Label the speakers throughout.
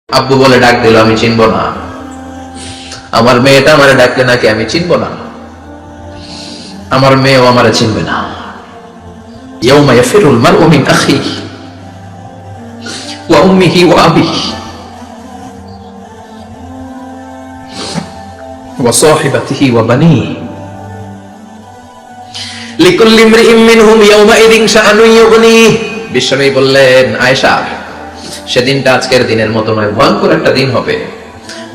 Speaker 1: আব্বু বলে ডাক দিল, আমি চিনব না। আমার মেয়েটা আমারে ডাকলে নাকি আমি চিনব না, আমার মেয়েও আমারে চিনবে না। ইয়াউমা ইয়াফিরুল মারউ মিন আখিহি ওয়া উম্মিহি ওয়া আবিহি ওয়া সাহিবাতিহি ওয়া বানিহি লিকুল্লি ইমরিইন মিনহুম ইয়াউমাইযিন শাআনুন ইউগনিহি। বিশ্বনবী বললেন, আয়েশা, সেদিনটা আজকের দিনের মতো নয়, ভয়ঙ্কর একটা দিন হবে।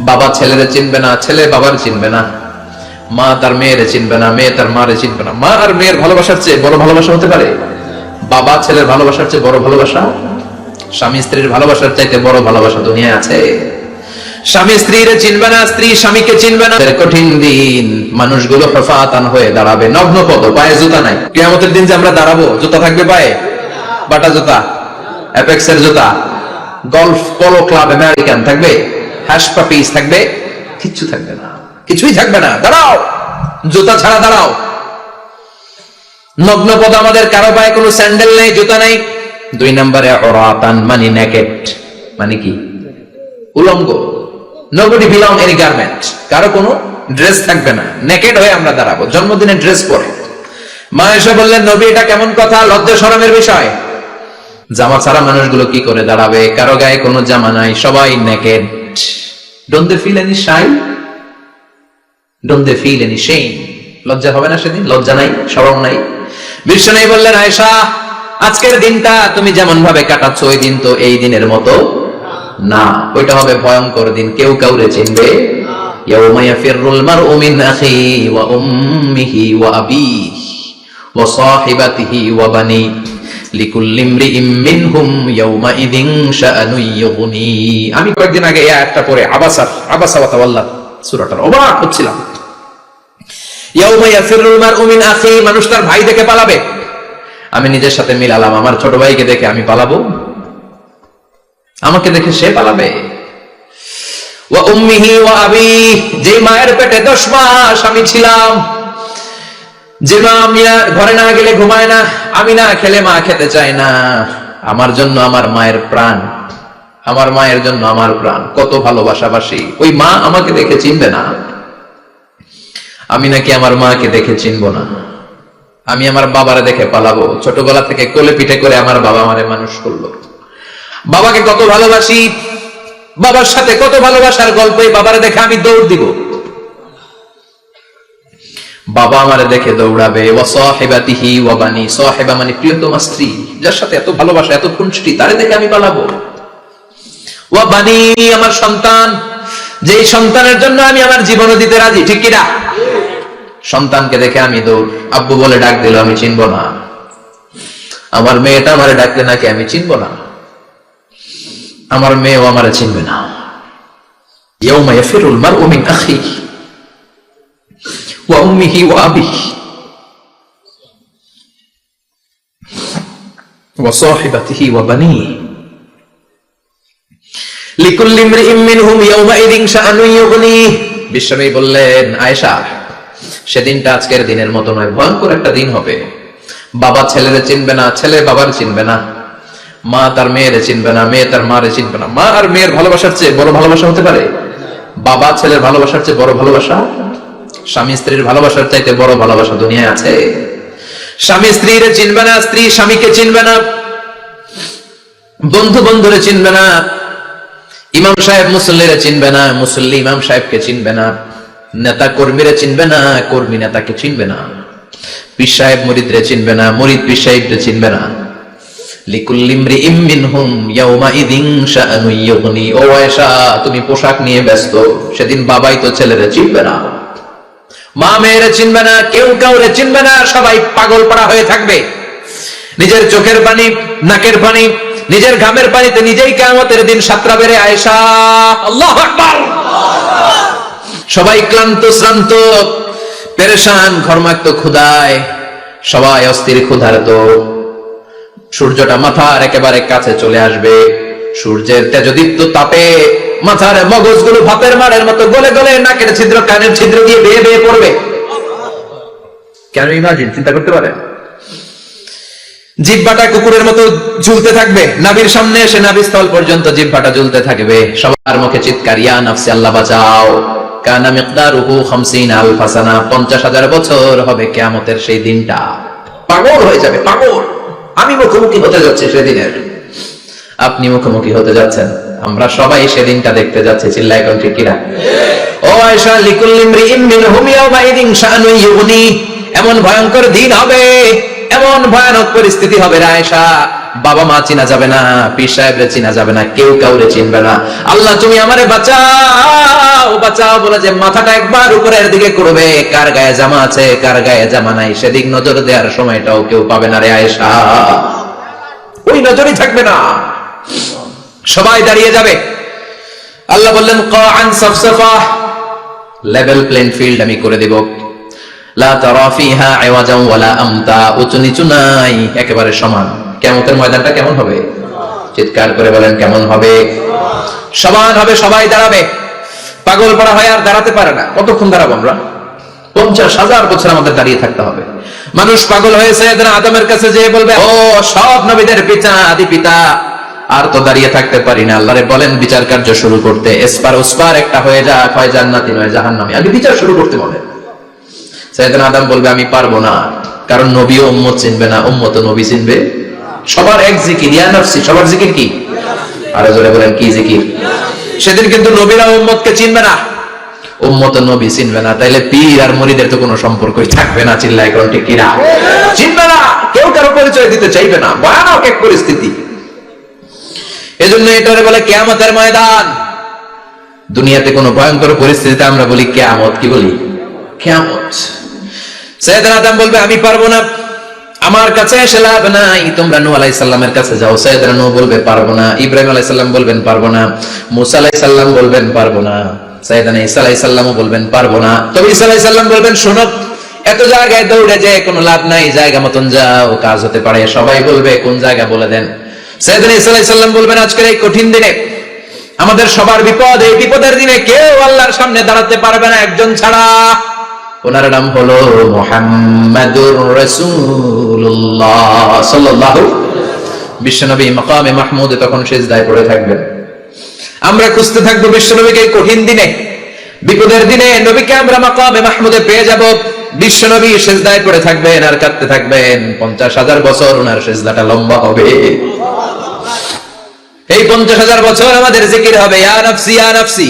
Speaker 1: বাবা ছেলেরে চিনবে না, ছেলে বাবার চিনবে না, মা তার মেয়েরে চিনবে না, মেয়ে তার মারে চিনবে না। মা আর মেয়ের ভালোবাসার চেয়ে বড় ভালোবাসা হতে পারে? বাবা ছেলের ভালোবাসার চেয়ে বড় ভালোবাসা? স্বামী স্ত্রীর ভালোবাসার চাইতে বড় ভালোবাসা দুনিয়ায় আছে? স্বামী স্ত্রীরে চিনবে না, স্ত্রী স্বামীকে চিনবে না। কঠিন দিন, মানুষগুলো হফাতান হয়ে দাঁড়াবে, নগ্ন পদ, পায়ে জুতা নাই। কিয়ামতের দিন যে আমরা দাঁড়াবো, জুতা থাকবে পায়ে? বাটা জুতা, অ্যাপেক্সের জুতা, গলফ পোলো ক্লাব আমেরিকান থাকবে? হ্যাশ পাপিস থাকবে? কিচ্ছু থাকবে না, কিছুই থাকবে না। দাঁড়াও, জুতা ছাড়া দাঁড়াও। নগ্ন পদ, আমাদের কারো পায়ে কোনো স্যান্ডেল নেই, জুতা নেই। 2 নম্বরে অরাতান, মানে নেকেড, মানে কি? উলঙ্গ। nobody belong any garment, কারো কোনো ড্রেস থাকবে না, নেকেড হয়ে আমরা দাঁড়াবো। জন্মদিনে ড্রেস পরে। মা এসে বললেন, নবী এটা কেমন কথা, লজ্জা শরমের বিষয়। জামা ছাড়া মানুষগুলো কি করে দাঁড়াবে? কারো গায়ে কোনো জামা নাই, সবাই naked. Don't they feel any shy? Don't they feel any shame? লজ্জা হবে না সেদিন? লজ্জা নাই, শরম নাই। বিশ্বনবী বললেন, আয়েশা, আজকের দিনটা তুমি যেমন ভাবে কাটাচ্ছ, ওই দিন তো এই দিনের মতো না। ওইটা হবে ভয়ঙ্কর দিন, কেউ কাউরে চিনবে। ইয়াউমা ইয়াফিরুল মারউ মিন আখিহি ওয়া উম্মিহি ওয়া আবিহি ওয়া সাহিবাতিহি ওয়া বানিহি লিকুল্লি ইমরিইন মিনহুম ইয়াউমাইযিন শাআনুন ইউগনি। আমি কয়েকদিন আগে এই আয়াতটা পড়ে আবাসা ওয়া তাওয়াল্লা সূরাটার অবাক হচ্ছিলাম। ইয়াউমা ইয়াফিরুল মারউ মিন আখিহি, মানুষ তার ভাই দেখে পালাবে। আমি নিজের সাথে মিলালাম, আমার ছোট ভাইকে দেখে আমি পালাবো? আমাকে দেখে সে পালাবে? ওয়া উম্মিহি ওয়া আবিহি, যে মায়ের পেটে 10 মাস আমি ছিলাম, যে মা আমি ঘরে না গেলে ঘুমায় না, আমি না খেলে মা খেতে চায় না, আমার জন্য আমার মায়ের প্রাণ, আমার মায়ের জন্য আমার প্রাণ, কত ভালোবাসাবাসী। ওই মা আমাকে দেখে চিনবে না, আমি নাকি আমার মাকে দেখে চিনবো না। আমি আমার বাবারে দেখে পালাবো। ছোটবেলা থেকে কোলে পিঠে করে আমার বাবা আমারে মানুষ করলো। বাবাকে কত ভালোবাসি, বাবার সাথে কত ভালোবাসার গল্প, এই বাবারে দেখে আমি দৌড় দিব, বাবা আমারে দেখে দৌড়াবে। ওয়া সাহিবাতিহি ওয়া বানি, সাহিবা মানে প্রিয়তমা স্ত্রী, যার সাথে এত ভালোবাসা, এত খুনসুটি, তারে দেখে আমি পালাবো। ওয়া বানি, আমার সন্তান, যেই সন্তানের জন্য আমি আমার জীবনও দিতে রাজি, ঠিক কি না? সন্তানকে দেখে আমি দৌড়। আব্বু বলে ডাক দিল, আমি চিনব না। আমার মেয়েটা আমারে ডাকলে নাকি আমি চিনব না, আমার মেয়েও আমারে চিনবে না। ইয়াউমা ইয়াফিরুল মারউ মিন আখিহি ওয়া উম্মিহি ওয়া আবিহি ওয়া সাহিবাতিহি ওয়া বানিহি লিকুল্লি ইমরিইন মিনহুম ইয়াউমাইযিন শাআনুন ইউগনিহি। বিশ্বনবী বললেন, আয়েশা, সেদিনটা আজকের দিনের মতো নয়, ভয়ঙ্কর একটা দিন হবে। বাবা ছেলেরে চিনবে না, ছেলে বাবার চিনবে না, মা তার মেয়েরে চিনবে না, মেয়ে তার মারে চিনবে না। মা আর মেয়ের ভালোবাসার চেয়ে বড় ভালোবাসা হতে পারে? বাবা ছেলের ভালোবাসার চেয়ে বড় ভালোবাসা? স্বামী স্ত্রীর ভালোবাসার চাইতে বড় ভালোবাসা দুনিয়ায় আছে? স্বামী স্ত্রীরে চিনবে না, স্ত্রী স্বামীকে চিনবে না, বন্ধু বন্ধুরে চিনবে না, ইমাম সাহেব মুসল্লিরে চিনবে না, মুসল্লি ইমাম সাহেবকে চিনবে না, নেতা কর্মীরে চিনবে না, কর্মী নেতাকে চিনবে না, পীর সাহেব মুরিদরে চিনবে না, মুরিদ পীর সাহেবরে চিনবে না। লিকুল্লি ইমরিইন মিনহুম ইয়াউমাইযিন শাআনুন ইউগনি। ও আয়েশা, তুমি পোশাক নিয়ে ব্যস্ত, সেদিন বাবাই তো ছেলেরে চিনবে না, মা মেয়েরে চিনবে না, কেউ কাউরে চিনবে না, সবাই পাগল পাড়া হয়ে থাকবে। নিজের চোখের পানি, নাকের পানি, নিজের ঘামের পানিতে নিজেই কিয়ামতের দিন সাতরা বেড়ে। আয়েশা, আল্লাহু আকবার। সবাই ক্লান্ত শ্রান্ত, পেরেশান, ঘর্মাক্ত, ক্ষুধায়, সবাই অস্থির ক্ষুধার্ত। সূর্যটা মাথার একেবারে কাছে চলে আসবে, সূর্যের তেজদীপ্ত তাপে মাথার মগজগুলো ভাতের মারের মতো গলে গলে নাকের ছিদ্র, কানের ছিদ্র দিয়ে বেয়ে বেয়ে পড়বে। কেন ইমাজিন, চিন্তা করতে পারে? জিহ্বাটা কুকুরের মতো ঝুলতে থাকবে, নাভির সামনে এসে নাভিস্থল পর্যন্ত জিহ্বাটা ঝুলতে থাকবে। সবার মুখে চিৎকার, ইয়া নাফসি, আল্লাহ বাঁচাও। কানা মিকদারুহু 50,000 সানা, 50,000 বছর হবে কিয়ামতের সেই দিনটা। পাগল হয়ে যাবে, পাগল। আমি মুখোমুখি হতে যাচ্ছি সেদিনের, আপনি মুখোমুখি হতে যাচ্ছেন, আমরা সবাই সেদিনটা দেখতে যাচ্ছি। চিল্লায় কোন ঠিক কিনা? ও আয়েশা, লিকুল্লি ইমরিইন মিনহুম ইয়াওমাইদিন শানুন ইউগনি, এমন ভয়ঙ্কর দিন হবে, এমন ভয়ানক পরিস্থিতি হবে আয়েশা, বাবা মা চিনা যাবে না, পীর সাহেবরে চিনা যাবে না, কেউ কাউরে চিনবে না। আল্লাহ তুমি আমারে বাঁচাও, বাঁচাও বলে যে মাথাটা একবার উপরের দিকে করবে, কার গায়ে জামা আছে কার গায়ে জামা নাই সেদিক নজর দেওয়ার সময়টাও কেউ পাবে না রে আয়েশা, ওই নজরই থাকবে না, সবাই দাঁড়িয়ে যাবে। আল্লাহ বললেন কাআন সাফসাফা, লেভেল প্লেইং ফিল্ড আমি করে দেব, লা তারা ফিহা আওয়াজান ওয়ালা আমতা, উঁচু নিচু নাই, একেবারে সমান। কিয়ামতের ময়দানটা কেমন হবে? চিৎকার করে বলেন কেমন হবে? সমান হবে, সবাই দাঁড়াবে। পাগল পাড়া হয় আর দাঁড়াতে পারে না। কতক্ষণ দাঁড়াবো আমরা? 50,000 বছর আমাদের দাঁড়িয়ে থাকতে হবে। মানুষ পাগল হয়েছে আদমের কাছে যেয়ে বলবে, ও সব নবীদের পিতা, আদি পিতা, আর তো দাঁড়িয়ে থাকতে পারি না, আল্লাহরে বলেন বিচার কার্য শুরু করতে, এসপার ওসপার একটা হয়ে যাক, হয় জান্নাতি নয় জাহান্নামী, আগে বিচার শুরু করতে বলে। সাইয়েদনা আদম বলবে আমি পারবো না, কারণ নবী ও উম্মত চিনবে না, উম্মত ও নবী চিনবে। সবার এক জিকির, ইয়া নাফসি, সবার জিকির কি? আরো জোরে বলেন কি জিকির? সেদিন কিন্তু নবীরা উম্মতকে চিনবে না, উম্মত ও নবী চিনবে না, তাইলে পীর আর মুরিদের তো কোনো সম্পর্কই থাকবে না। চিল্লায় কোন ঠিক কিনা? চিনবে না, কেউ কারো পরিচয় দিতে চাইবে না, ভয়ানক এক পরিস্থিতি। এজন্য এটারে বলে কিয়ামতের ময়দান। দুনিয়াতে কোনো ভয়ঙ্কর পরিস্থিতিতে আমরা বলি কিয়ামত, কি বলি? কিয়ামত। সাইয়েদনা আদম বলবে আমি পারবো না, আমার কাছে এসে লাভ নাই, তোমরা নূহ আলাইহিস সালামের কাছে যাও। সাইয়েদনা নূহ বলবে পারবো না, ইব্রাহিম আলাইহিস সালাম বলবেন পারবো না, মুসা আলাইহিস সালাম বলবেন পারবো না, সাইয়েদনা ঈসা আলাইহিস সালামও বলবেন পারবো না। তবে ঈসা আলাইহিস সালাম বলবেন শোনো, এত জায়গায় দৌড়ে যায় কোনো লাভ নাই, জায়গা মতন যাও, কাজ হতে পারে। সবাই বলবে কোন জায়গা বলে দেন। সাইয়েদনা ঈসা আলাইহিস সালাম বলবেন আজকের এই কঠিন দিনে আমাদের সবার বিপদ, এই বিপদের দিনে কেউ আল্লাহর সামনে দাঁড়াতে পারবে না একজন ছাড়া, ওনার নাম হলো মুহাম্মাদুর রাসূলুল্লাহ সাল্লাল্লাহু। বিশ্বনবী মাকামে মাহমুদে তখন সিজদায় পড়ে থাকবেন, আমরা খুঁজতে থাকবো বিশ্বনবীকে এই কঠিন দিনে, বিপদের দিনে নবীকে আমরা মাকামে মাহমুদে পেয়ে যাব। বিশ্বনবী সিজদায় পড়ে থাকবেন আর কাঁদতে থাকবেন, 50,000 বছর ওনার সিজদাটা লম্বা হবে। এই 50,000 বছর আমাদের জিকির হবে ইয়া নাফসি ইয়া নাফসি,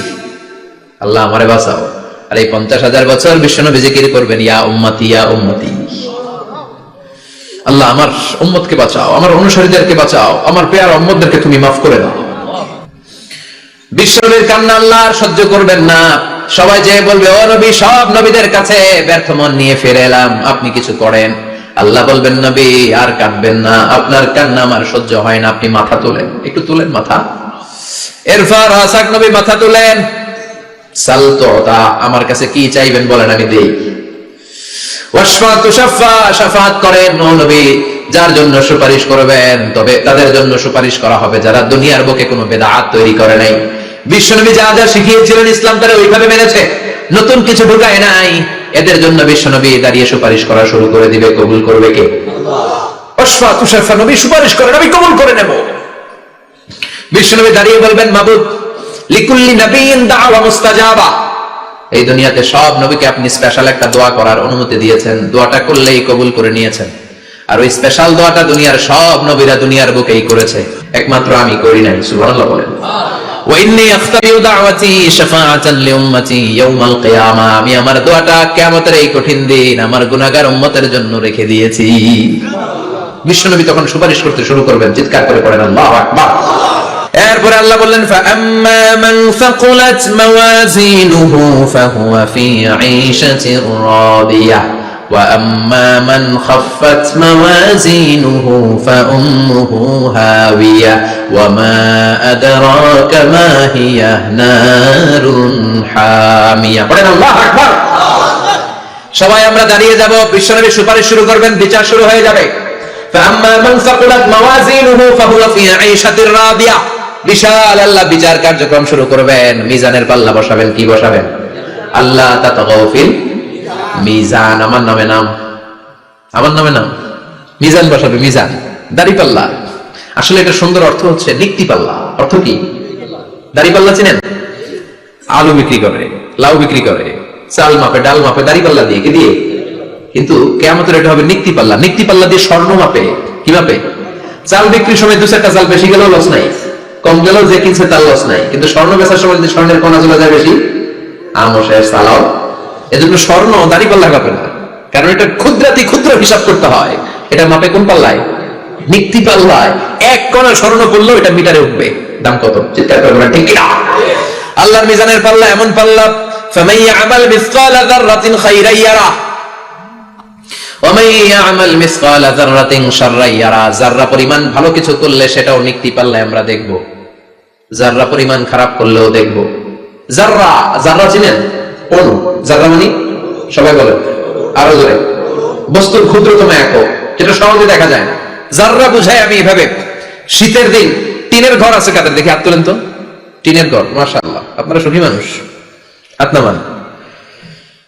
Speaker 1: আল্লাহ আমারে বাঁচাও। আর এই 50,000 বছর বিশ্বনবী জিকির করবেন ইয়া উম্মতি ইয়া উম্মতি, আল্লাহ আমার উম্মতকে বাঁচাও, আমার অনুসারীদেরকে বাঁচাও, আমার পেয়ার উম্মতদেরকে তুমি মাফ করে দাও। বিশ্বনবীর কান্না আল্লাহ আর সহ্য করবেন না, সবাই যে বলবে ও নবী, সব নবীদের কাছে ব্যর্থ মন নিয়ে ফিরে এলাম, আপনি কিছু করেন। আল্লাহ বলবেন নবী আর কাঁদবেন না, আপনার কান্না আমার সহ্য হয় না, আপনি মাথা তোলেন, একটু তোলেন মাথা। এরপর হাসাক নবী মাথা তোলেন, সাল তুতা, আমার কাছে কি চাইবেন বলেন আমি দেই। ওয়াশফা তুশাফা, শাফাআত করেন নবী, যার জন্য সুপারিশ করবেন তবে তাদের জন্য সুপারিশ করা হবে যারা দুনিয়ার বুকে কোনো বিদআত তৈরি করে নাই। বিশ্বনবী যা যা শিখিয়েছিলেন ইসলাম তারা ওইভাবে মেনেছে, নতুন কিছু ঢুকায় নাই, এদের জন্য বিশ্বনবী দাঁড়িয়ে সুপারিশ করা শুরু করে দিবে। কবুল করবে কে? আল্লাহ। ওয়াশফা তুশাফা, নবী সুপারিশ করেন, আমি কবুল করে নেব। বিশ্বনবী দাঁড়িয়ে বলবেন মাবুদ লিকুল্লি নবিয়্যিন দাওয়া মুস্তাজাবা, এই দুনিয়াতে সব নবীকে আপনি স্পেশাল একটা দোয়া করার অনুমতি দিয়েছেন, দোয়াটা করলেই কবুল করে নিয়েছেন। আর ওই স্পেশাল দোয়াটা দুনিয়ার সব নবীরা দুনিয়ার বুকেই করেছে, একমাত্র আমি করি নাই। সুবহানাল্লাহ বলেন। ওয়া ইন্নী আখতাবিউ দাওয়াতি শাফাআতান লিউম্মতি ইয়াউমাল কিয়ামা, আমি আমার দোয়াটা কিয়ামতের এই কঠিন দিন আমার গুনাহগার উম্মতের জন্য রেখে দিয়েছি। বিশ্বনবী তখন সুপারিশ করতে শুরু করবেন, চিৎকার করে পড়েন আল্লাহু আকবার। এরপরে আল্লাহ বললেন ফাআম্মা মান সাকুলাত মাওয়াজিনুহু ফাহুয়া ফি ঈশাতির রাদিয়াহ ওয়া আম্মা মান খাফফাত মাওয়াজিনুহু ফাউম্মুহু হাওিয়া ওয়া মা আদরাকা মা হিয়া নারুন হামিয়া। পড়েন আল্লাহু আকবার। সবাই আমরা দাঁড়িয়ে যাব, বিশ্বনবী সুপারিশ শুরু করবেন, বিচার শুরু হয়ে যাবে। ফাআম্মা মান সাকুলাত মাওয়াজিনুহু ফাহুয়া ফি ঈশাতির রাদিয়াহ, বিশাল আল্লাহ বিচার কার্যক্রম শুরু করবেন, মিজানের পাল্লা বসাবেন। কি বসাবেন? আল্লাহ তাতাগাউ ফিল মিজান, আমার নামে নাম, আমার নামে নাম, মিজান বসাবে, মিজান। দাড়িপাল্লা, আসলে এটা সুন্দর অর্থ হচ্ছে নিক্তি পাল্লা। অর্থ কি? দাড়িপাল্লা চিনেন? আলু বিক্রি করে, লাউ বিক্রি করে, চাল মাপে, ডাল মাপে, দাড়িপাল্লা দিয়ে। কি দিয়ে? কিন্তু কিয়ামতের এটা হবে নিক্তি পাল্লা। নিক্তি পাল্লা দিয়ে স্বর্ণ মাপে। কি মাপে? চাল বিক্রির সময় 2-4টা চাল বেশি গেলেও লস নাই, কম গেলেও যে কিনছে তার লস নাই। কিন্তু স্বর্ণ বেচার সময় যদি স্বর্ণের কণা চলে যায় বেশি, আমশেষ সালাও, এজন্য স্বর্ণ দাড়িপাল্লা মাপে না, কারণ এটা ক্ষুদ্রাতি ক্ষুদ্র হিসাব করতে হয়। এটা মাপে কোন পাল্লায়? নিক্তি পাল্লায়। এক কণা স্বর্ণ পড়লেও এটা মিটারে উঠবে। দাম কত? চিৎকার করে বলেন ঠিক কিনা? আল্লাহর মিজানের পাল্লা এমন পাল্লা, ফামান ইয়ামাল মিসকালা যাররাতিন খাইরান ইয়ারা ওয়া মান ইয়ামাল মিসকালা যাররাতিন শাররান ইয়ারা। যাররা পরিমাণ ভালো কিছু করলে সেটাও নিক্তি পাল্লায় আমরা দেখব, যাররা পরিমাণ খারাপ করলেও দেখব। যাররা, যাররা চিনেন? অণু। যাররা মানে সবাই বলেন আরো জোরে, বস্তুর ক্ষুদ্রতম একক, যেটা সহজে দেখা যায় না। যাররা বুঝাই আমি এভাবে, শীতের দিন টিনের ঘর আছে কাদের? দেখি হাত তোলেন তো। টিনের ঘর, মাশাআল্লাহ, আপনারা সুখী মানুষ, হাত নামান।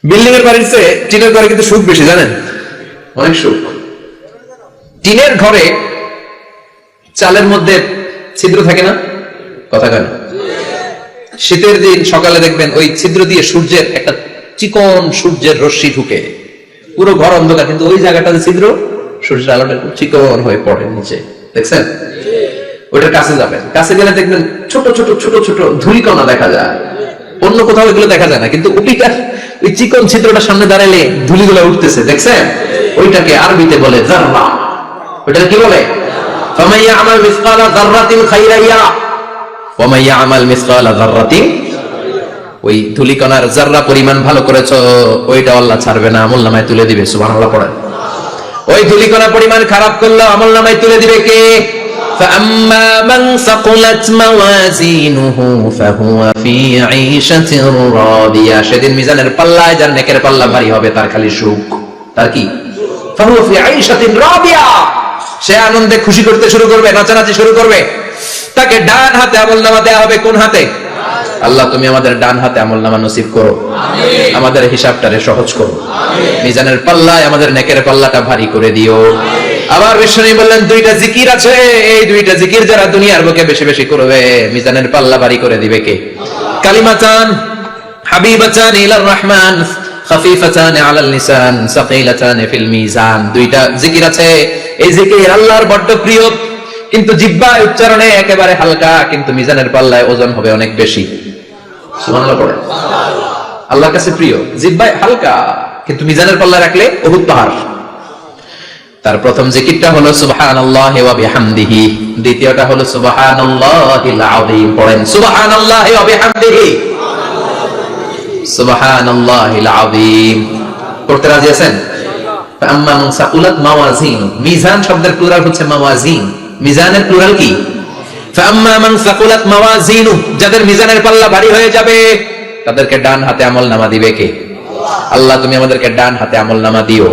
Speaker 1: বিল্ডিং এর বাড়ির চেয়ে টিনের ঘরে কিন্তু সুখ বেশি, জানেন? অনেক সুখ। টিনের ঘরে চালের মধ্যে ছিদ্র থাকে না? কথা কেন? শীতের দিন সকালে দেখবেন ওই ছিদ্র দিয়ে সূর্যের একটা চিকন সূর্যের রশ্মি ঢুকে, পুরো ঘর অন্ধকার, কিন্তু ওই জায়গাটাতে ছিদ্র, সূর্যের আলোটা চিকন হয়ে পড়ে নিচে, দেখছেন? ওইটার কাছে যাবেন, কাছে গেলে দেখবেন ছোট ছোট ছোট ছোট ধূলিকণা দেখা যায়। অন্য কোথাও এগুলো দেখা যায় না, কিন্তু ওইটা, ওই চিকন ছিদ্রটার সামনে দাঁড়ালে ধূলিগুলো উঠতেছে, দেখছেন? ওইটাকে আরবিতে বলে যাররা। ওইটাকে কি বলে? ফামান ইয়ামাল মিসকালা যাররাতিন খাইরান ইয়ারা ওয়া মান ইয়ামাল মিসকালা যাররাতিন। ওই ধূলিকণার যাররা পরিমাণ ভালো করেছো, ওইটা আল্লাহ ছাড়বে না, আমলনামায় তুলে দিবে। সুবহানাল্লাহ পড়েন। ওই ধূলিকণা পরিমাণ খারাপ করলে আমলনামায় তুলে দিবে কে? فأما من ثقلت موازينه فهو في عيشة راضية। সেদিন মিজানের পাল্লায় যার নেকের পাল্লা ভারী হবে তার খালি সুখ। তার কি? فهو في عيشة راضية। সে আনন্দে খুশি করতে শুরু করবে, নাচানাচি শুরু করবে। তাকে ডান হাতে আমলনামা দেয়া হবে। কোন হাতে? আল্লাহ তুমি আমাদের ডান হাতে আমলনামা নসিব করো, আমিন। আমাদের হিসাবটারে সহজ করো, আমিন। মিজানের পাল্লায় আমাদের নেকের পাল্লাটা ভারী করে দিও, আমিন। আবার বিষ্ণু বললেন দুইটা জিকির আছে, এই দুইটা জিকির যারা দুনিয়ার বুকে বেশি বেশি করবে মিজানের পাল্লা ভারী করে দিবে কে? কালিমাতান হাবিবাতান ইলার রহমান খাফিফাতান আলাল লিসান সাকিলাতান ফিল মিজান। দুইটা জিকির আছে, এই জিকির আল্লাহর বড় প্রিয়, কিন্তু জিহ্বায় উচ্চারণে একেবারে হালকা, কিন্তু মিজানের পাল্লায় ওজন হবে অনেক বেশি। সুবহানাল্লাহ পড়ে। আল্লাহর কাছে প্রিয়, জিহ্বায় হালকা, কিন্তু মিজানের পাল্লায় রাখলে উহুদ পাহাড়। তার প্রথম জিকিরটা হলো সুবহানাল্লাহি ওয়া বিহামদিহি, দ্বিতীয়টা হলো সুবহানাল্লাহিল আযীম। পড়েন সুবহানাল্লাহি ওয়া বিহামদিহি, সুবহানাল্লাহিল আযীম। পড়তে রাজি আছেন? ফাআম্মা মান সাকুলাত মাওয়াজিন, মিজান শব্দের প্লুরাল হচ্ছে মাওয়াজিন। মিজানের প্লুরাল কি? ফাআম্মা মান সাকুলাত মাওয়াজিনু, যাদের মিজানের পাল্লা ভারী হয়ে যাবে তাদেরকে ডান হাতে আমলনামা দিবে কে? আল্লাহ তুমি আমাদেরকে ডান হাতে আমলনামা দিও,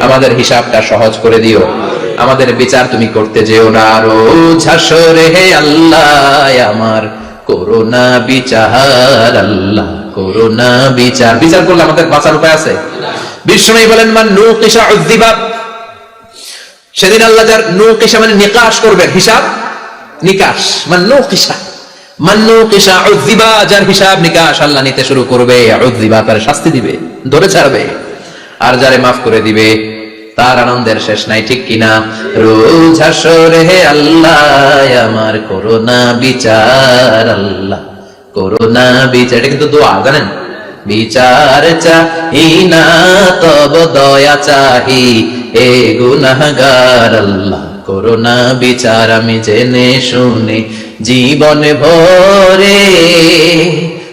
Speaker 1: আমাদের হিসাবটা সহজ করে দিও, আমাদের বিচার তুমি করতে যেও না রোজ হাসরে। হে আল্লাহ আমার করোনা বিচার, আল্লাহ করোনা বিচার। বিচার করলে আমাদের বাঁচার উপায় আছে? বিষ্ণু বলেন মান নুকিশা উযযিবা। সেদিন আল্লাহ যার নুকিশা মানে নিকাশ করবেন, হিসাব নিকাশ, মান নুকিশা, মান নুকিশা উযযিবা, যার হিসাব নিকাশ আল্লাহ নিতে শুরু করবে, উযযিবা তার শাস্তি দিবে, ধরে ছাড়বে। আর যারে মাফ করে দিবে তার আনন্দের শেষ নাই, ঠিক কিনা? রোজ হাসরে হে আল্লাহ আমার করোনা বিচার, আল্লাহ করোনা বিচার। এটা কিন্তু দোয়া, জানেন? বিচার চাহি না তব দয়া চাহি এ গুনাহগার, আল্লাহ করোনা বিচার। আমি জেনে শুনে জীবন ভরে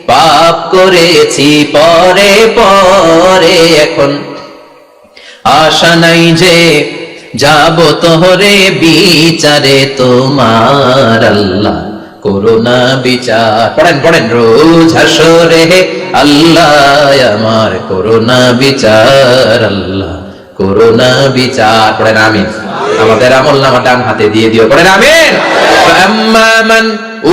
Speaker 1: পাপ করেছি পরে পরে, এখন আশা নাই যে যাব তোহরে বিচারে তোমার, আল্লাহ করোনা বিচার। পড়েন পড়েন রোজ হাসরে হে আল্লাহ আমার করোনা বিচার, আল্লাহ করোনা বিচার। পড়েন আমিন। আমাদের আমলনামা ডান হাতে দিয়ে দিও, পড়েন আমিন। ফাআম্মা মান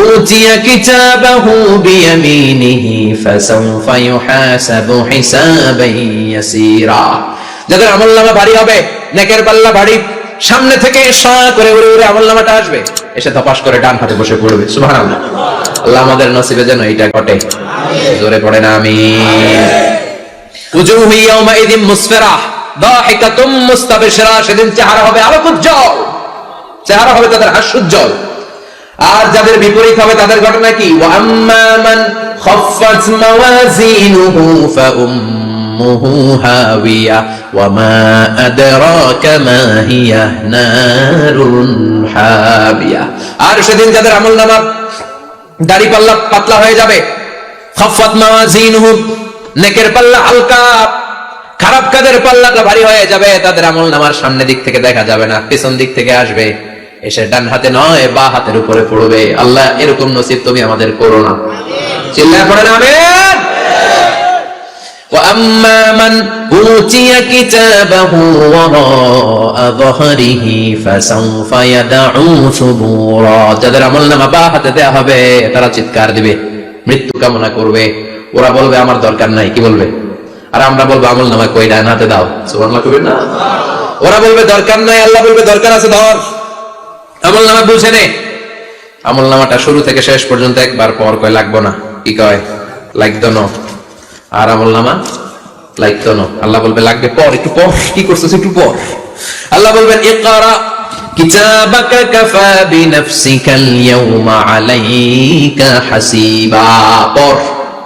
Speaker 1: উতিয়া কিতাবাহু বিয়ামিনিহি ফাসাউফা ইউহাসাবু হিসাবান ইয়াসীরা। যাদের আমলনামা ভারী হবে, নেকের পাল্লা ভারী, সামনে থেকে সা করে উড়ে উড়ে আমলনামাটা আসবে, এসে ধপাস করে ডান হাতে বসে পড়বে। সুবহানাল্লাহ। আল্লাহ আমাদের নসিবে যেন এটা ঘটে। জোরে পড়ে না আমিন। উজুহু ইয়াউমাইযিন মুসফিরাহ দাহিকাতুম মুস্তাবশিরা, সেদিন চেহারা হবে আলোকোজ্জ্বল, চেহারা হবে তাদের হাস্যোজ্জ্বল। আর যাদের বিপরীত হবে তাদের ঘটনা কি? ওয়া আম্মা মান খাফফাত মাওয়াজিনুহু ফাউম্মুহু হাওিয়া ওয়া মা আদরাকা মা হিয়া নারুন হাবিয়া। আর সেদিন যাদের আমলনামা দাড়ি পাল্লা পাতলা হয়ে যাবে, খাফফাত মাওয়াজিনুহু নেকের পাল্লা হালকা, খারাপ কাজের পাল্লাটা ভারী হয়ে যাবে, তাদের আমলনামার সামনে দিক থেকে দেখা যাবে না, পিছন দিক থেকে আসবে, এসে ডান হাতে নয় বা হাতের উপরে পড়বে। আল্লাহ এরকম নসিব তুমি আমাদের করো না। চিল্লায় পড়েন আমিন। ওয়া আম্মা মান উতিয়া কিতাবাহু ওয়ারাআ যহরিহি ফাসাউফা ইয়াদউ সুবুরা, যাদের আমলনামা বা হাতে দেয়া হবে তারা চিৎকার দিবে, মৃত্যু কামনা করবে। ওরা বলবে আমার দরকার নাই। কি বলবে? আর আমরা বলবো আমলনামা কই, ডান হাতে দাও। সুবহানাল্লাহ কইবেন না? ওরা বলবে দরকার নাই, আল্লাহ বলবে দরকার আছে, ধর। আমলনামা বুঝে নে। আমলনামাটা শুরু থেকে শেষ পর্যন্ত একবার পর কয় লাগবো না। কি কয়? লাগতো না। আর আমলনামা লাগতো না। আল্লাহ বলবে লাগবে, পর, একটু পর। কি করছিস? একটু পর। আল্লাহ বলবেন ইকরা কিতাবাকা কাফা বিনাফসিকাল ইয়াউমা আলাইকা হাসিবা। পর,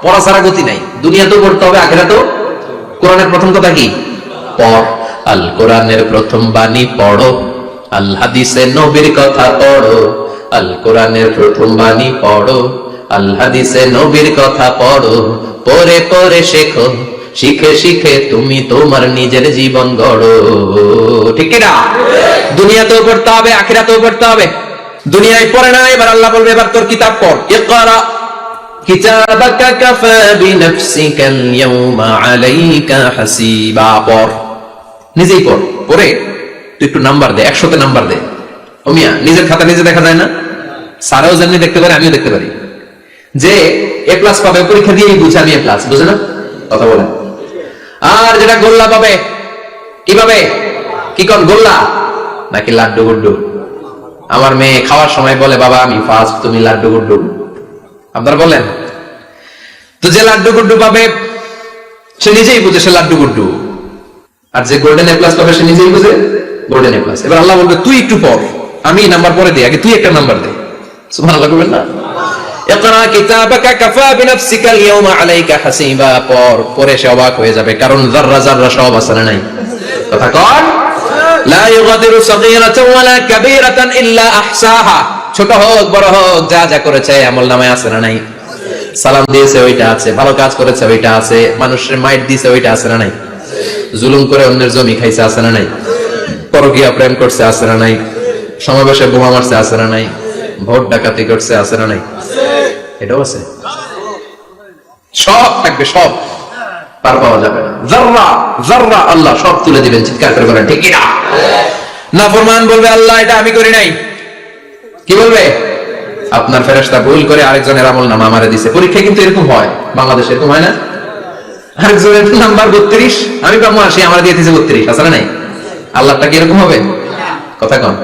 Speaker 1: পড়া ছাড়া গতি নাই। দুনিয়াতেও পড়তে হবে, আখিরাতেও। কোরআনের প্রথম কথা কি? পড়। আল কোরআনের প্রথম বাণী পড়ো, আল হাদিসে নবীর কথা পড়ো। আল কোরআনের প্রথম বাণী পড়ো, আল হাদিসে নবীর কথা পড়ো। পড়ে পড়ে শেখো, শিখে শিখে তুমি তোমার নিজের জীবন গড়ো। ঠিক না? দুনিয়াতেও পড়তে হবে, আখিরাতেও পড়তে হবে। দুনিয়ায় পড়ে না, এবার আল্লাহ বলবে এবার তোর কিতাব পড়। ইকরা কিতাবাকা কাফা বিনাফসিকাল ইয়াউমা আলাইকা হাসিবা। পড়, নিজেই পড়। পড়ে তুই একটু নাম্বার দে, 100তে নাম্বার দে। ও মিয়া, নিজের খাতা নিজে দেখা যায় না? স্যারও যেমনি দেখতে পারে, আমিও দেখতে পারি। যে এ প্লাস পাবে পরীক্ষা দিয়েই বুঝে আমি এ প্লাস, বুঝে না? কথা বলে। আর যেটা গোল্লা পাবে, কি পাবে? কি কোন গোল্লা নাকি লাড্ডু গুড্ডু? আমার মেয়ে খাওয়ার সময় বলে বাবা আমি ফার্স্ট, তুমি লাড্ডু গুড্ডু। আপনারা বলেন তো, যে লাড্ডু গুড্ডু পাবে সে নিজেই বুঝে সে লাড্ডু গুড্ডু। আর যে গোল্ডেন এ প্লাস পাবে সে নিজেই বুঝে গোল্ডেন এ প্লাস। এবার আল্লাহ বলবে তুই একটু পড়, আমি নাম্বার পরে দিই, আগে তুই একটা নাম্বার দে। সুবহানাল্লাহ বলবেন না? ইকরা কিতাবাকা কাফা বিনাফসিকাল ইয়াউমা আলাইকা হাসিবা। পরে সে অবাক হয়ে যাবে, কারণ যাররা যাররা সব আছে না নাই? কথা কর। লা ইউগাদিরু সাগীরাতান ওয়ালা কাবীরাতান ইল্লা আহসাহা। ছোট হোক বড় হোক, যা যা করেছে আমলনামায় আছে না নাই? সালাম দিয়েছে ওইটা আছে, ভালো কাজ করেছে ওইটা আছে, মানুষের মাইট দিয়েছে ওইটা আছে না নাই? জুলুম করে অন্যের জমি খাইছে আছে না নাই? পরকীয়া প্রেম করছে আছে না নাই? সমাবেশে বোমা মারছে আছে না নাই? ভোট ডাকাতি করছে আছে না নাই? এটাও আছে। সব থাকবে, সব পার পাওয়া যাবে না। যাররা যাররা আল্লাহ সব তুলে দিবেন। চিৎকার করে বলেন ঠিক না? নাফরমান বলবে আল্লাহ এটা আমি করি নাই। কি বলবে? আপনার ফেরেশতা ভুল করে আরেকজনের আমলনামা আমারে দিছে। পরীক্ষা কিন্তু এরকম হয়, বাংলাদেশে এরকম হয় না? আরেকজনের নাম্বার 32, আমি পাবো 80, আমার দিয়ে দিয়েছে 32, আছে না নাই? আল্লাহটা কি এরকম হবে? কথা কম।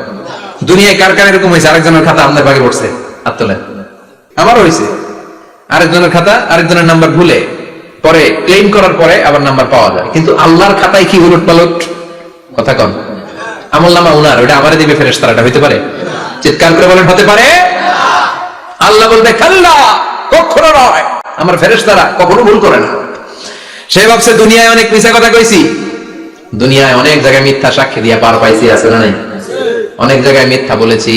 Speaker 1: দুনিয়ায় কার কার এরকম হয়েছে? আরেকজনের খাতা আপনার ভাগে পড়ছে, হাত তোলেন। আমারও হয়েছে। আরেকজনের খাতা আরেকজনের নাম্বার ভুলে পরে ক্লেম করার পরে আবার নাম্বার পাওয়া যায়, কিন্তু আল্লাহর খাতায় কি উলট পালট? কথা কম। আমলনামা উনার, ওটা আমারে দিবে ফেরেশতারা, এটা হইতে পারে? চিৎকার করে বলেন হতে পারে? আল্লাহ বলবে কাল্লা, কখনো নয়, আমার ফেরেশতারা কখনো ভুল করে না। সে ভাবছে দুনিয়ায় অনেক মিথ্যা কথা কইছি, দুনিয়ায় অনেক জায়গায় মিথ্যা সাক্ষী দিয়ে পার পাইছি, আছে না নাই? অনেক জায়গায় মিথ্যা বলেছি,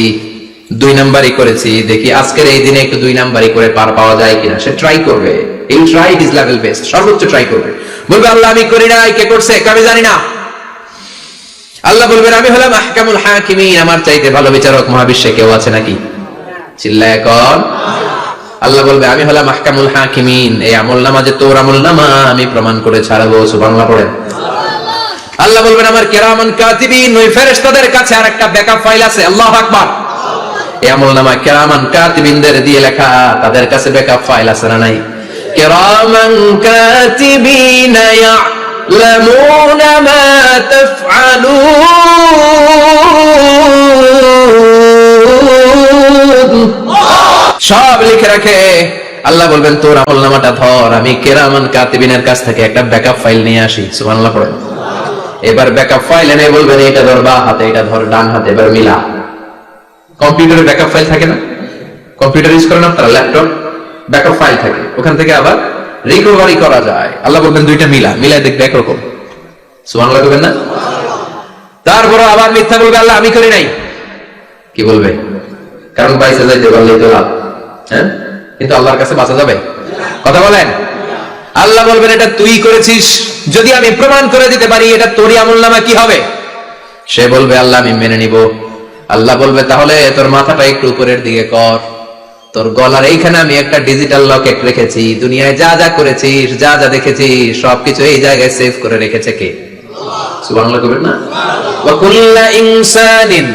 Speaker 1: 2 নাম্বারই করেছি, দেখি আজকের এই দিনে একটু 2 নাম্বারই করে পার পাওয়া যায় কিনা। সে ট্রাই করবে, ইল ট্রাই হিজ লেভেল বেস্ট, সর্বোচ্চ ট্রাই করবে। বলবে আল্লাহ আমি করি নাই, কে করছে আমি জানি না। আল্লাহ বলবেন আমি হলাম আহকামুল হাকিমিন, আমার চাইতে ভালো বিচারক মহাবিশ্বে কেউ আছে নাকি? চিল্লায় এখন। আল্লাহ বলবে আমি হলাম আহকামুল হাকিমিন, এই আমলনামা যে তোর আমলনামা আমি প্রমাণ করে ছাড়বো। সুবহানাল্লাহ পড়েন। আল্লাহ বলবেন আমার কিরামান কাতিবিন, ওই ফেরেশতাদের কাছে আরেকটা ব্যাকআপ ফাইল আছে। আল্লাহু আকবার। এই আমলনামা কিরামান কাতিবিনদের দিয়ে লেখা, তাদের কাছে ব্যাকআপ ফাইল আছে না নাই? কিরামান কাতিবিন يعلمون ما تفعلون সব লিখে রাখে। আল্লাহ বলবেন তোর আমলনামাটা ধর, আমি কিরামান কাতিবিনের কাছ থেকে একটা ব্যাকআপ ফাইল নিয়ে আসি। সুবহানাল্লাহ পড়েন। এবার ব্যাকআপ ফাইল এনে বলবেন এটা ধর বাঁ হাতে, এটা ধর ডান হাতে, এবার মিলা। কম্পিউটারে ব্যাকআপ ফাইল থাকে না? কম্পিউটার ইউজ করেন আপনারা, ল্যাপটপ, ব্যাকআপ ফাইল থাকে, ওখান থেকে আবার রিকভারি করা যায়। আল্লাহ বলবেন দুইটা মিলাই দেখবে একরকম। সুবহানাল্লাহ বলবেন না? তারপর আবার মিথ্যা বলবে আল্লাহ আমি করি নাই। কি বলবে? কারণ পয়সা যাইতে পারলেই তো লাভ। হ্যাঁ, কিন্তু আল্লাহর কাছে বাঁচা যাবে? কথা বলেন। আল্লাহ বলবেন এটা তুই করেছিস, যদি আমি প্রমাণ করে দিতে পারি এটা তোরই আমলনামা, কি হবে? সে বলবে আল্লাহ আমি মেনে নিব। আল্লাহ বলবে তাহলে তোর মাথাটা একটু উপরের দিকে কর, তোর গলার এইখানে আমি একটা ডিজিটাল লকেট রেখেছি, দুনিয়ায় যা যা করেছিস, যা যা দেখেছিস সবকিছু এই জায়গায় সেভ করে রেখেছে কে? সুবহানাল্লাহ কইবেন না? ওয়া কুল্লু ইনসানিন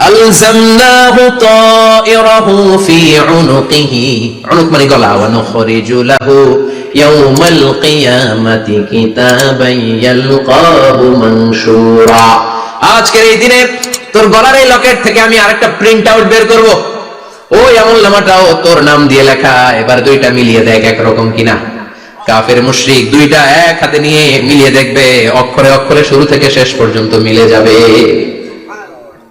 Speaker 1: আলজামনাহু তায়রাহু ফি উনুকিহি, উনুক মানে গলা, ওয়া নুখরিজু লাহু ইয়াওমাল কিয়ামাতি কিতাবান ইয়ালকাহু মানশুরা। আজকের এই দিনে তোর গলার এই লকেট থেকে আমি আরেকটা প্রিন্ট আউট বের করব, ওই আমলনামাটাও তোর নাম দিয়ে লেখা। এবার দুইটা মিলিয়ে দেখ একরকম কিনা। কাফের মুশরিক দুইটা এক হাতে নিয়ে মিলিয়ে দেখবে, অক্ষরে অক্ষরে শুরু থেকে শেষ পর্যন্ত মিলে যাবে।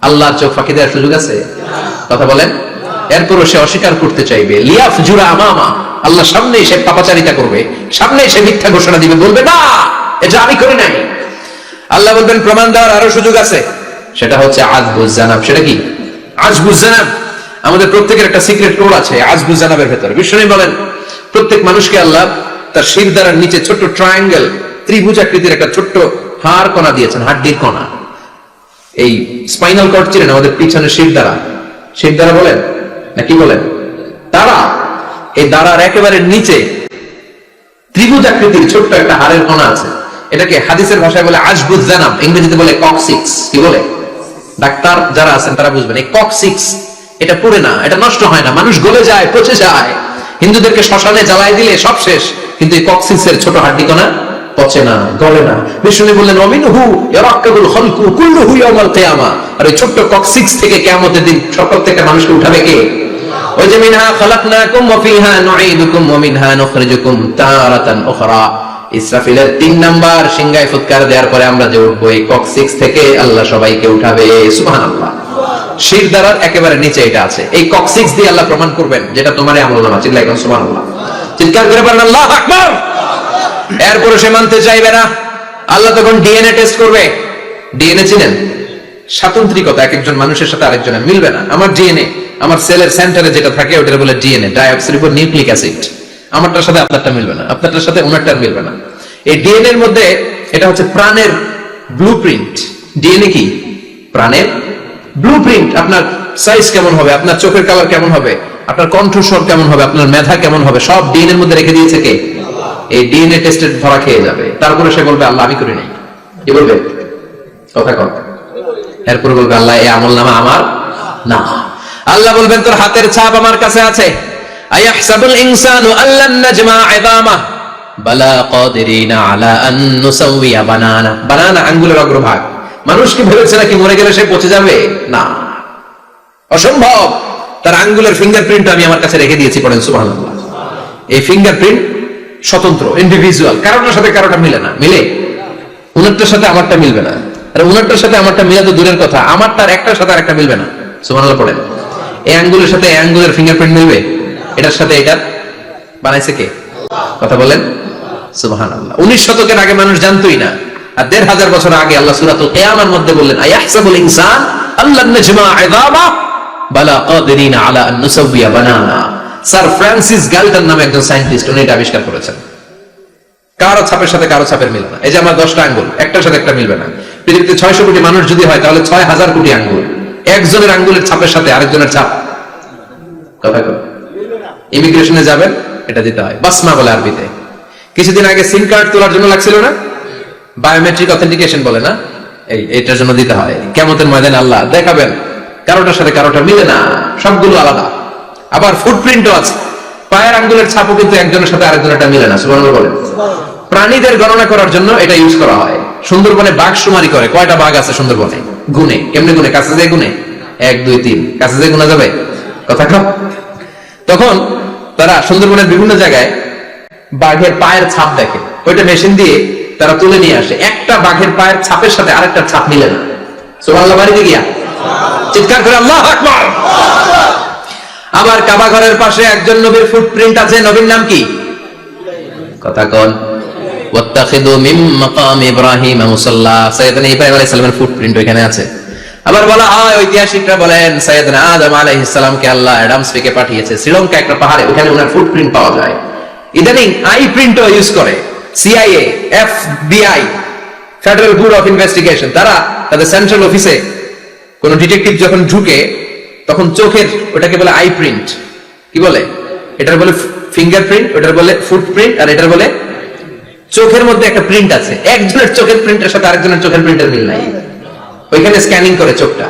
Speaker 1: আল্লাহর চোখ ফাঁকি দেওয়ার সুযোগ আছে? কথা বলেন। এরপরও সে অস্বীকার করতে চাইবে, লিয়াফ জুরা আমামা, আল্লাহ সামনে সে পাপাচারিতা করবে, সামনে সে মিথ্যা ঘোষণা দিবে, বলবে না এটা আমি করি নাই। আল্লাহ বলবেন প্রমাণ দেওয়ার আরো সুযোগ আছে, সেটা হচ্ছে আজবুজ জানাব। সেটা কি? আজবুজ জানাব। আমাদের প্রত্যেকের একটা সিক্রেট কোড আছে আজবুজ জানাবের ভেতরে। বিষ্ণু বলেন প্রত্যেক মানুষকে আল্লাহ তার শিরদাঁড়ার নিচে ছোট্ট ট্রায়াঙ্গেল, ত্রিভুজ আকৃতির একটা ছোট্ট হাড় কণা দিয়েছেন, হাড্ডির কণা। এই স্পাইনাল কর্ড ছিলেন আমাদের পিছনে শিরদাঁড়া, শিরদাঁড়া বলেন না কি বলেন? তারা এই দাঁড়ার একেবারে নিচে ত্রিভুজ আকৃতির ছোট্ট একটা হাড়ের কণা আছে। এটাকে হাদিসের ভাষায় বলে আজবুজ জানাব, ইংরেজিতে বলে কক্সিক্স। কি বলে? ডাক্তার যারা আছেন তারা বুঝবেন। এই কক্সিক্স এটা পুড়ে না, এটা নষ্ট হয় না, মানুষ গলে যায়, পচে যায়। হিন্দুদেরকে শ্মশানে জ্বালাই দিলে সব শেষ, কিন্তু এই কক্সিক্সের ছোট হাড্ডি কণা পচে না, গলে না। বিষ্ণু বললেন ওয়ামিনহু ইয়ারাক্কাবুল খালকু কুল্লুহু ইয়াউমাল কিয়ামা। আর এই ছোট্ট কক্সিক্স থেকে কিয়ামতের দিন সকল থেকে মানুষকে উঠাবে কে? ওই যে মিনহা খালাকনাকুম ওয়া ফিহা নুঈদুকুম ওয়া মিনহা নুখরিজুকুম তারাতান উখরা। ইসরাফিলের 3 নাম্বার সিংহায় ফুৎকার দেওয়ার পরে আমরা যে উঠবো, এই কক্সিক্স থেকে আল্লাহ সবাইকে উঠাবে। সুবহানাল্লাহ। শিরদাঁড়ার একেবারে নিচে এটা আছে। এই কক্সিক্স দিয়ে আল্লাহ প্রমাণ করবেন যেটা তোমারই আমলনামা। চিল্লায় কোন সুবহানাল্লাহ, চিৎকার করে বলেন আল্লাহু আকবার। এরপর সে মানতে চাইবে না। আল্লাহ তখন ডিএনএ টেস্ট করবে। ডিএনএ চিনেন? স্বাতন্ত্রিকতা, এক একজন মানুষের সাথে আরেকজনের মিলবে না। আমার ডিএনএ, আমার সেলের সেন্টারে যেটা থাকে ওটা বলে ডিএনএ, ডাইঅক্সিরিবোনিউক্লিক অ্যাসিড। আমারটার সাথে আপনারটা মিলবে না, আপনারটার সাথে ওনারটার মিলবে না। এই ডিএনএ এর মধ্যে এটা হচ্ছে প্রাণের ব্লুপ্রিন্ট। ডিএনএ কি? প্রাণের ব্লুপ্রিন্ট। আপনার সাইজ কেমন হবে, আপনার চোখের কালার কেমন হবে, আপনার কণ্ঠস্বর কেমন হবে, আপনার মেধা কেমন হবে, সব ডিএনএ এর মধ্যে রেখে দিয়েছে কে? এই ডিএনএ টেস্টের ধরা খেয়ে যাবে। তারপরে সে বলবে আল্লাহ আমি করি নাই। কি বলবে? কথা কর। এরপর বলবে আল্লাহ এই আমলনামা আমার না। আল্লাহ বলবেন তোর হাতের ছাপ আমার কাছে আছে। আয়াহসাবুল ইনসানু আল্লান নাজমা ইযামা বালা কাদিরিনা আলা আন নুসাউইয়া বানানা। বানানা আঙ্গুলের অগ্রভাগ। মানুষ কি ভেবেছে নাকি মরে গেলে সে পচে যাবে? না, অসম্ভব। তার আঙ্গুলের ফিঙ্গারপ্রিন্ট আমি আমার কাছে রেখে দিয়েছি। পড়েন সুবহানাল্লাহ। এই ফিঙ্গারপ্রিন্ট স্বতন্ত্র, ইন্ডিভিজুয়াল, কারোটার সাথে কারোটা মিলে না। মিলে? উনারটার সাথে আমারটা মিলবে না। আর উনারটার সাথে আমারটা মিলে তো দূরের কথা, আমারটার একটার সাথে আরেকটা মিলবে না। সুবহানাল্লাহ পড়েন। এই আঙ্গুলের সাথে এই আঙ্গুলের ফিঙ্গারপ্রিন্ট মিলবে? এটার সাথে এটা বানাইছে কে? কথা বলেন সুবহানাল্লাহ। 19 শতকের আগে মানুষ জানতোই না। আর 1500 বছর আগে আল্লাহ সূরাতুল কিয়ামার মধ্যে বললেন আয়াহসাবুল ইনসান আল্লান নাজমা ইযামা বালা কাদিরিনা আলা আন নুসাউইয়া বানানা। স্যার ফ্রান্সিস গালটন নামে একজন সায়েন্টিস্ট, উনি এটা আবিষ্কার করেছেন। কারো ছাপের সাথে কারো ছাপের মিলে না। এই যে আমার 10টা আঙ্গুল, একটার সাথে একটা মিলবে না। পৃথিবীতে 600 কোটি মানুষ যদি হয় তাহলে 6000 কোটি আঙ্গুল, একজনের আঙ্গুলের ছাপের সাথে আরেকজনের ছাপ কথা কর। ইমিগ্রেশনে যাবেন, এটা দিতে হয়, বাসমা বলে আরবিতে। কিছুদিন আগে সিম কার্ড তোলার জন্য লাগছিল না, বায়োমেট্রিক অথেন্টিকেশন বলে না, এইটার জন্য দিতে হয়। কিয়ামতের ময়দানে আল্লাহ দেখাবেন কারোটার সাথে কারোটা মিলে না, সবগুলো আলাদা। আবার ফুটপ্রিন্টও আছে, পায়ের আঙ্গুলের ছাপও কিন্তু একজনের সাথে আরেকজনেরটা মিলে না। সুবহানাল্লাহ বলেন। প্রাণীদের গণনা করার জন্য এটা ইউজ করা হয়। সুন্দরবনে বাঘ শুমারি করে, কয়টা বাঘ আছে সুন্দরবনে গুনে, কেমনে গুনে? কাছে যে গুনে 1 2 3, কাছে যে গুনা যাবে কথা কম। তখন তারা সুন্দরবনের বিভিন্ন জায়গায় বাঘের পায়ের ছাপ দেখে, ওইটা মেশিন দিয়ে তারা তুলে নিয়ে আসে। একটা বাঘের পায়ের ছাপের সাথে আরেকটা ছাপ মিলে না। সুবহানাল্লাহ, বাড়িতে গিয়া চিৎকার করে আল্লাহু আকবার। আবার কাবা ঘরের পাশে একজন নবীর ফুটপ্রিন্ট আছে, নবীর নাম কি? কথা কোন? ওয়াত্তাখিযু মিন মাকাম ইব্রাহিম মুসাল্লা, সাইয়েদনা ইব্রাহিম আলাইহিস সালামের ফুটপ্রিন্ট ওখানে আছে। আবার বলা হয়, ঐতিহাসিকরা বলেন সাইয়েদনা আদম আলাইহিস সালামকে আল্লাহ অ্যাডামস থেকে পাঠিয়েছে শ্রীলঙ্কা একটা পাহাড়ে, ওখানে ওনার ফুটপ্রিন্ট পাওয়া যায়। ইদানিং আই প্রিন্টও ইউজ করে CIA, FBI, federal bureau of investigation. তারা তাদের সেন্ট্রাল অফিসে কোন ডিটেকটিভ যখন ঢুকে তখন চোখের, ওটাকে বলে আই প্রিন্ট, কি বলে? এটার বলে ফিঙ্গারপ্রিন্ট, ওটার বলে ফুটপ্রিন্ট, আর এটার বলে চোখের মধ্যে একটা প্রিন্ট আছে। একজনের চোখের প্রিন্টের সাথে আরেকজনের চোখের প্রিন্টের মিল নাই। ওইখানে স্ক্যানিং করে চোখটা,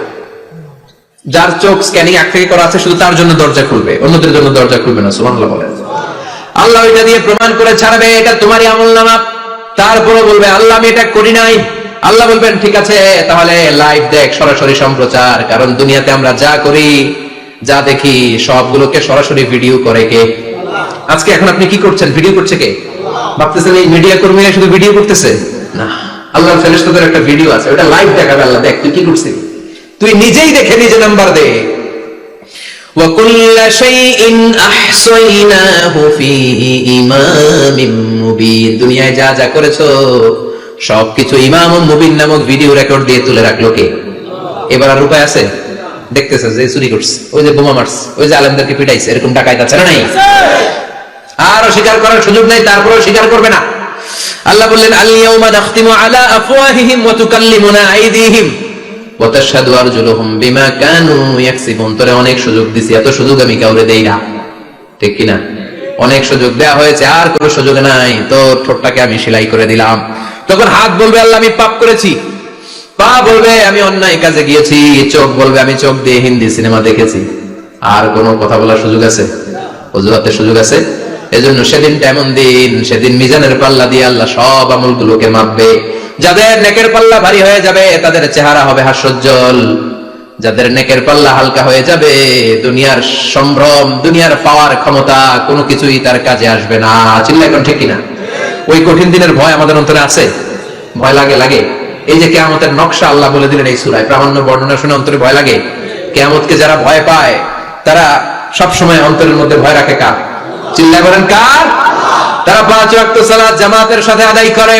Speaker 1: যার চোখ স্ক্যানিং আগ থেকে করা আছে শুধু তার জন্য দরজা খুলবে, অন্যদের জন্য দরজা খুলবে না। সুবহানাল্লাহ বলেন। আল্লাহ এটা দিয়ে প্রমাণ করে ছাড়বে এটা তোমারই আমলনামা। তারপরে বলবে আল্লাহ আমি এটা করি নাই। আল্লাহ বলবেন ঠিক আছে, তাহলে লাইভ দেখ, সরাসরি সম্প্রচার। কারণ দুনিয়াতে আমরা যা করি, যা দেখি, সবগুলোকে সরাসরি ভিডিও করে কে? আজকে এখন আপনি কি করছেন? ভিডিও করছে কে? ভাবতেছেন এই মিডিয়া কর্মীরা শুধু ভিডিও করতেছে? না, আল্লাহর ফেরেশতাদের একটা ভিডিও আছে, ওটা লাইভ দেখাবে। আল্লাহ দেখ তুই কি করছিস, তুই নিজেই দেখে নিজে নাম্বার দে। وَكُلَّ شَيْءٍ أَحْصَيْنَاهُ فِي إِمَامٍ مُبِينٍ। দুনিয়ায় যা যা করেছো সবকিছু ইমাম মুবিন নামক ভিডিও রেকর্ড দিয়ে তুলে রাখলো কে? এবার আর উপায় আছে? দেখতেছে যে চুরি করছে, ওই যে বোমা মারছে, ওই যে আলেমদেরকে পিটাইছে, এরকম টাকায় যাচ্ছে না নাই? আর স্বীকার করার সুযোগ নাই, তারপরেও স্বীকার করবে না। আল্লাহ বললেন আল-ইয়াউমা নাখতিমু আলা আফওয়াহিহিম ওয়া তুকাল্লিমুনা আইদিহিম ওয়া তাশহাদু আরজুলুহুম বিমা কানু ইয়াকসিবুন। তোরে অনেক সুযোগ দিছি, এত সুযোগ আমি কাউরে দেই না, ঠিক কি না? অনেক সুযোগ দেয়া হয়েছে, আর কোনো সুযোগ নাই। তো ঠোঁটটাকে আমি সেলাই করে দিলাম। তখন হাত বলবে আল্লাহ আমি পাপ করেছি, পা বলবে আমি অন্যায় কাজে গিয়েছি, চোখ বলবে আমি চোখ দিয়ে হিন্দি সিনেমা দেখেছি। আর কোনো কথা বলার সুযোগ আছে? অজুহাতের সুযোগ আছে? এজন্য সেদিনটা এমন দিন, সেদিন মিজানের পাল্লা দিয়ে আল্লাহ সব আমলগুলোকে মাপবে। যাদের নেকের পাল্লা ভারী হয়ে যাবে তাদের চেহারা হবে হাস্যোজ্জ্বল, যাদের নেকের পাল্লা হালকা হয়ে যাবে দুনিয়ার সম্ভ্রম, দুনিয়ার পাওয়ার ক্ষমতা কোনো কিছুই তার কাজে আসবে না। চিল্লা এখন ঠিক কিনা? ওই কঠিন দিনের ভয় আমাদের অন্তরে আছে? ভয় লাগে? লাগে। এই যে কিয়ামতের নকশা আল্লাহ বলে দিলেন এই সূরায়, প্রামাণ্য বর্ণনা শুনে অন্তরে ভয় লাগে। কিয়ামতকে যারা ভয় পায় তারা সব সময় অন্তরের মধ্যে ভয় রাখে কার? চিল্লা করেন কার? তারা 5 ওয়াক্ত সালাত জামাতের সাথে আদায় করে,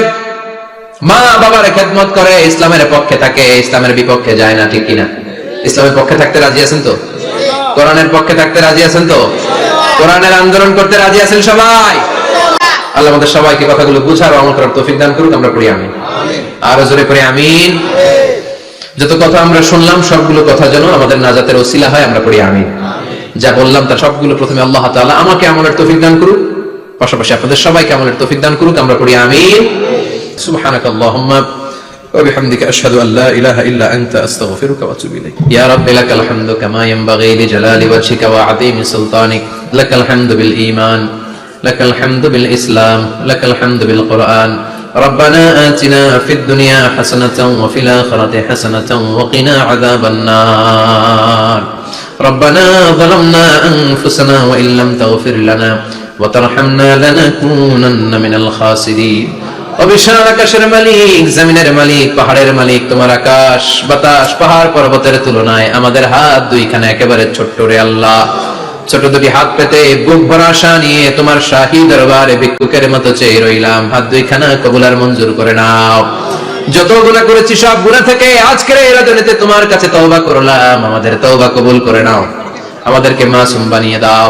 Speaker 1: মা বাবার খেদমত করে, ইসলামের পক্ষে থাকে, ইসলামের বিপক্ষে যায় না, ঠিক কিনা? ইসলামের পক্ষে থাকতে রাজি আছেন তো? কোরআনের পক্ষে থাকতে রাজি আছেন তো? কোরআনের আন্দোলন করতে রাজি আছেন সবাই? আল্লাহ আমাদের সবাইকে কথাগুলো বুঝার আমল করার তৌফিক দান করুক। আমরা পড়ি আমিন। আরো জোরে পড়ি আমিন। যত কথা আমরা শুনলাম সবগুলো কথা যেন আমাদের নাজাতের ওসিলা হয়, আমরা পড়ি আমিন। যা বললাম তার সবগুলো প্রথমে আল্লাহ তাআলা আমাকে আমলের তৌফিক দান করুক, পাশাপাশি আপনাদের সবাইকে আমলের তৌফিক দান করুক। আমরা পড়ি আমিন। সুবহানাকাল্লাহুম্মা ওয়া বিহামদিকা আশহাদু আল লা ইলাহা ইল্লা আনতা আস্তাগফিরুকা ওয়া আতুবু ইলাইক। ইয়া রাব্বি লাকাল হামদু কামা ইয়ানবাগি লিজালালি ওয়াজহিকা ওয়া আযীমি সুলতানিক। লাকাল হামদু বিল ঈমান, লাকাল হামদু বিল ইসলাম, লাকাল হামদু বিল কুরআন। ربنا آتنا في الدنيا حسنة وفي الآخرة حسنة وقنا عذاب النار. ربنا ظلمنا أنفسنا وإن لم تغفر لنا وترحمنا لنكونن من الخاسرين. অবিশ্বাস আকাশের মালিক, জমিনের মালিক, পাহাড়ের মালিক, তোমার আকাশ বাতাস পাহাড় পর্বতের তুলনায় আমাদের হাত দুইখানা একেবারে ছোট্ট রে আল্লাহ। ছোট দুটি হাত পেতে বুক ভরা আশা নিয়ে তোমার শাহী দরবারে ভিক্ষুকের মতো চেয়ে রইলাম। হাত দুইখানা কবুল আর মঞ্জুর করে নাও। যত গুনাহ করেছি সব গুনাহ থেকে আজকের এই রাতে তোমার কাছে তওবা করলাম, আমাদের তওবা কবুল করে নাও, আমাদেরকে মাসুম বানিয়ে দাও।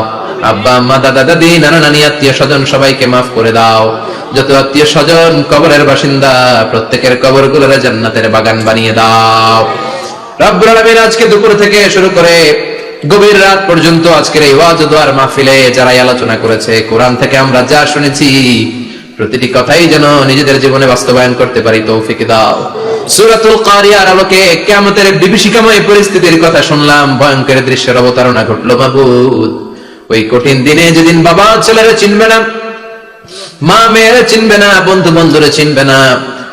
Speaker 1: আব্বা আম্মা দাদা দাদি নানা নানি আত্মীয় স্বজন সবাইকে মাফ করে দাও। যত আত্মীয় স্বজন কবরের বাসিন্দা প্রত্যেকের কবরগুলোরে জান্নাতের বাগান বানিয়ে দাও। রব্বুল আলামিন আজকে দুপুর থেকে শুরু করে গভীর রাত পর্যন্ত আজকের এই ওয়াজ ও দোয়ার মাহফিলে যারা আলোচনা করেছে, কোরআন থেকে আমরা যা শুনেছি প্রতিটি কথাই যেন নিজেদের জীবনে বাস্তবায়ন করতে পারি তৌফিক দাও। সূরাতুল কারিয়ার আলোকে কিয়ামতের বিভীষিকাময় পরিস্থিতির কথা শুনলাম, ভয়ঙ্কর দৃশ্যের অবতারণা ঘটলো মাবুদ। ওই কঠিন দিনে যেদিন বাবা ছেলেরা চিনবে না, মা মেয়েরা চিনবে না, বন্ধু বন্ধুরে চিনবে না,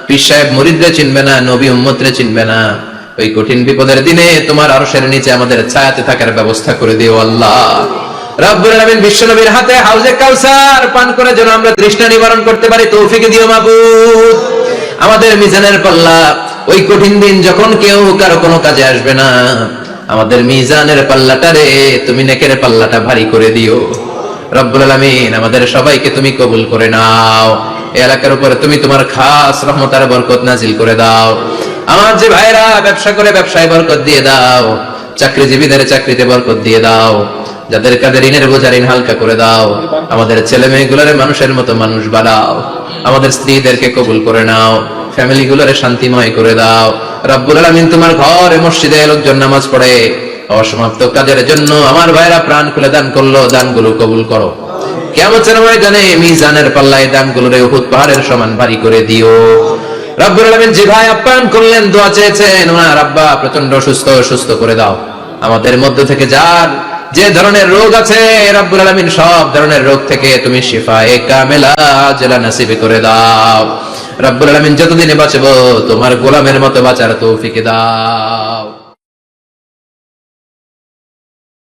Speaker 1: পীর সাহেব মুরিদরে চিনবে না, নবী উম্মতরে চিনবে না। ওই কঠিন বিপদের দিনে তোমার আরশের নিচে আমাদের ছায়াতে থাকার ব্যবস্থা করে দিও আল্লাহ। রব্বুল আলামিন বিশ্বনবীর হাতে হাউজে কাউসার পান করে যেন আমরা তৃষ্ণা নিবারণ করতে পারি তৌফিক দিও মাবুদ। আমাদের মিজানের পাল্লা ওই কঠিন দিন যখন কেউ কারো কোনো কাজে আসবে না, আমাদের মিজানের পাল্লাটারে তুমি নেকের পাল্লাটা ভারী করে দিও রব্বুল আলামিন। আমাদের সবাইকে তুমি কবুল করে নাও। এই এলাকার উপরে তুমি তোমার খাস রহমত আর বরকত নাজিল করে দাও। আমার যে ভাইরা ব্যবসা করে ব্যবসায় বরকত দিয়ে দাও, চাকরিজীবীদের চাকরিতে বরকত দিয়ে দাও, যাদের কাদের ঋণের বোঝা ঋণ হালকা করে দাও। আমাদের ছেলে মেয়েগুলোরে মানুষের মতো মানুষ বানাও। আমাদের স্ত্রীদেরকে কবুল করে নাও, ফ্যামিলি গুলোরে শান্তিময় করে দাও রব্বুল আলামিন। তোমার ঘরে মসজিদে লোকজন নামাজ পড়ে, অসমাপ্ত কাজের জন্য আমার ভাইরা প্রাণ খুলে দান করলো, দানগুলো কবুল করো। কিয়ামতের ময়দানে মিজানের পাল্লায় দানগুলোরে উহুদ পাহাড়ের সমান ভারী করে দিও রব্বুল আলামিন। যে ভাই আপ্যায়ন করলেন, দোয়া চেয়েছেন, ওনার আব্বা প্রচন্ড সুস্থ করে দাও। আমাদের মধ্য থেকে যার যে ধরনের রোগ আছে রব্বুল আলামিন সব ধরনের রোগ থেকে তুমি শিফায়ে কামেলা আজলা নসিব করে দাও রব্বুল আলামিন। যতদিনে বাঁচবো তোমার গোলামের মতো বাঁচার তৌফিক দাও।